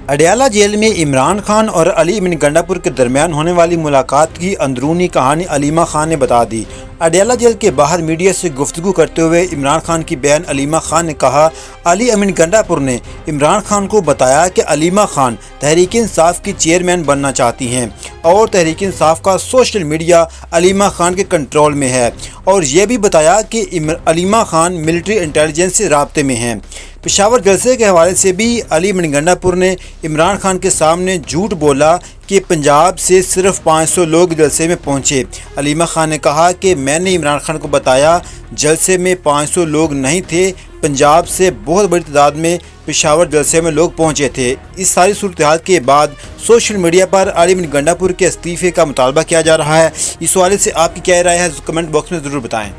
Adiala jail میں عمران خان اور علی امین گنڈا پور کے درمیان ہونے والی ملاقات کی اندرونی کہانی علیمہ خان نے بتا دی۔ اڈیالہ جیل کے باہر میڈیا سے گفتگو کرتے ہوئے عمران خان کی بہن علیمہ خان نے کہا، علی امین گنڈا پور نے عمران خان کو بتایا کہ علیمہ خان تحریک انصاف کی چیئرمین بننا چاہتی ہیں اور تحریک انصاف کا سوشل میڈیا علیمہ خان کے کنٹرول میں ہے، اور یہ بھی بتایا کہ علیمہ خان ملٹری انٹیلیجنس سے رابطے میں ہیں۔ پشاور جلسے کے حوالے سے بھی علی امین گنڈا پور نے عمران خان کے سامنے جھوٹ بولا کہ پنجاب سے صرف 500 لوگ جلسے میں پہنچے۔ علیمہ خان نے کہا کہ میں نے عمران خان کو بتایا جلسے میں 500 لوگ نہیں تھے، پنجاب سے بہت بڑی تعداد میں پشاور جلسے میں لوگ پہنچے تھے۔ اس ساری صورتحال کے بعد سوشل میڈیا پر علی امین گنڈا پور کے استعفے کا مطالبہ کیا جا رہا ہے۔ اس حوالے سے آپ کی کیا رائے ہے کمنٹ باکس میں ضرور بتائیں۔